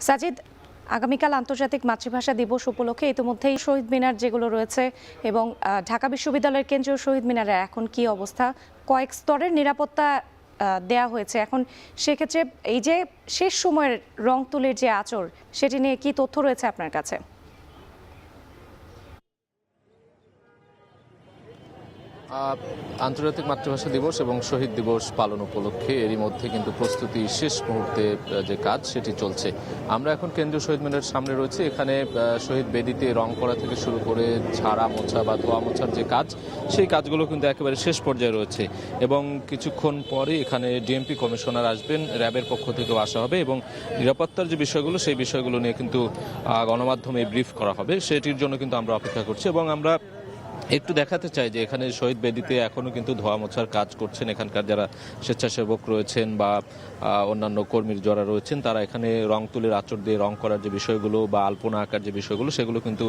সাজিদ, আগামীকাল আন্তর্জাতিক মাতৃভাষা দিবস উপলক্ষে ইতিমধ্যেই শহীদ মিনার যেগুলো রয়েছে এবং ঢাকা বিশ্ববিদ্যালয়ের কেন্দ্রীয় শহীদ মিনারের এখন কি অবস্থা? কয়েক স্তরের নিরাপত্তা দেয়া হয়েছে। এখন সেক্ষেত্রে এই যে শেষ সময়ের রং তুলির যে আঁচড়, সেটি নিয়ে কি তথ্য রয়েছে আপনার কাছে? আন্তর্জাতিক মাতৃভাষা দিবস এবং শহীদ দিবস পালন উপলক্ষে এরই মধ্যে কিন্তু প্রস্তুতি শেষ মুহূর্তে যে কাজ সেটি চলছে। আমরা এখন কেন্দ্রীয় শহীদ মিনারের সামনে রয়েছে। এখানে শহীদ বেদিতে রং করা থেকে শুরু করে ঝাড়া মোছা বা ধোয়া মোছার যে কাজ, সেই কাজগুলো কিন্তু একেবারে শেষ পর্যায়ে রয়েছে এবং কিছুক্ষণ পরে এখানে ডিএমপি কমিশনার আসবেন, র্যাবের পক্ষ থেকেও আসা হবে এবং নিরাপত্তার যে বিষয়গুলো সেই বিষয়গুলো নিয়ে কিন্তু গণমাধ্যমে ব্রিফ করা হবে। সেটির জন্য কিন্তু আমরা অপেক্ষা করছি এবং আমরা একটু দেখাতে চাই যে এখানে শহীদ বেদিতে এখনও কিন্তু ধোয়া মোছার কাজ করছেন এখানকার যারা স্বেচ্ছাসেবক রয়েছেন বা অন্যান্য কর্মীর যারা রয়েছেন, তারা এখানে রং তুলির আঁচড় দিয়ে রং করার যে বিষয়গুলো বা আলপনা আঁকার যে বিষয়গুলো সেগুলো কিন্তু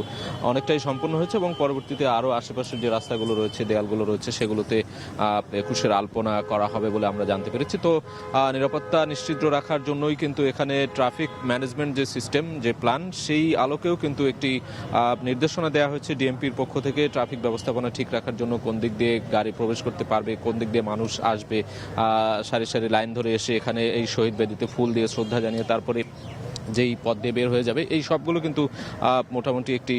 অনেকটাই সম্পূর্ণ হয়েছে এবং পরবর্তীতে আরও আশেপাশের যে রাস্তাগুলো রয়েছে, দেয়ালগুলো রয়েছে, সেগুলোতে একুশের আলপনা করা হবে বলে আমরা জানতে পেরেছি। তো নিরাপত্তা নিশ্চিত রাখার জন্যই কিন্তু এখানে ট্রাফিক ম্যানেজমেন্ট যে সিস্টেম, যে প্ল্যান, সেই আলোকেও কিন্তু একটি নির্দেশনা দেওয়া হয়েছে ডিএমপির পক্ষ থেকে ট্রাফিক ব্যবস্থাপনা ঠিক রাখার জন্য। কোন দিক দিয়ে গাড়ি প্রবেশ করতে পারবে, কোন দিক দিয়ে মানুষ আসবে, সারি সারি লাইন ধরে এসে এখানে এই শহীদ বেদিতে ফুল দিয়ে শ্রদ্ধা জানিয়ে তারপরে যেই পথ দিয়ে বের হয়ে যাবে, এই সবগুলো কিন্তু মোটামুটি একটি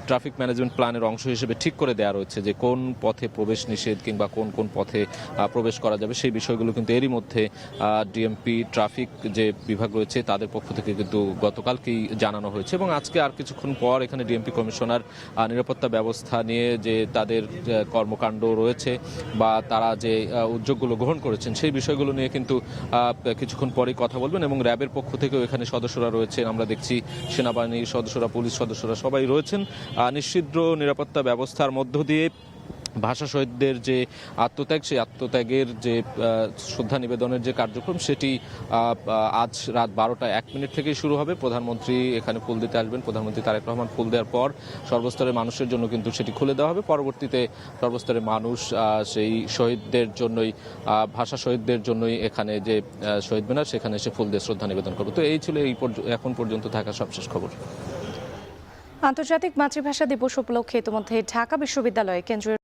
ট্রাফিক ম্যানেজমেন্ট প্ল্যানের অংশ হিসেবে ঠিক করে দেওয়া রয়েছে যে কোন পথে প্রবেশ নিষেধ কিংবা কোন কোন পথে প্রবেশ করা যাবে। সেই বিষয়গুলো কিন্তু এরই মধ্যে ডিএমপি ট্রাফিক যে বিভাগ রয়েছে তাদের পক্ষ থেকে কিন্তু গতকালকেই জানানো হয়েছে এবং আজকে আর কিছুক্ষণ পর এখানে ডিএমপি কমিশনার নিরাপত্তা ব্যবস্থা নিয়ে যে তাদের কর্মকাণ্ড রয়েছে বা তারা যে উদ্যোগগুলো গ্রহণ করেছেন সেই বিষয়গুলো নিয়ে কিন্তু কিছুক্ষণ পরেই কথা বলবেন এবং র্যাবের পক্ষ থেকেও এখানে সদস্যরা রয়েছেন। আমরা দেখছি সেনাবাহিনীর সদস্যরা, পুলিশ সদস্যরা সবাই রয়েছেন। নিশ্চিদ্র নিরাপত্তা ব্যবস্থার মধ্য দিয়ে ভাষা শহীদদের যে আত্মত্যাগ, সেই আত্মত্যাগের যে শ্রদ্ধা নিবেদনের যে কার্যক্রম, সেটি আজ রাত 12:01 থেকেই শুরু হবে। প্রধানমন্ত্রী এখানে ফুল দিতে আসবেন। প্রধানমন্ত্রী তারেক রহমান ফুল দেওয়ার পর সর্বস্তরের মানুষের জন্য কিন্তু সেটি খুলে দেওয়া হবে। পরবর্তীতে সর্বস্তরের মানুষ সেই শহীদদের জন্যই, ভাষা শহীদদের জন্যই এখানে যে শহীদ মিনার, সেখানে এসে ফুল দিয়ে শ্রদ্ধা নিবেদন করবে। তো এই ছিল এখন পর্যন্ত থাকা সবশেষ খবর। আন্তর্জাতিক মাতৃভাষা দিবস উপলক্ষে ইতিমধ্যে ঢাকা বিশ্ববিদ্যালয়ে কেন্দ্রীয়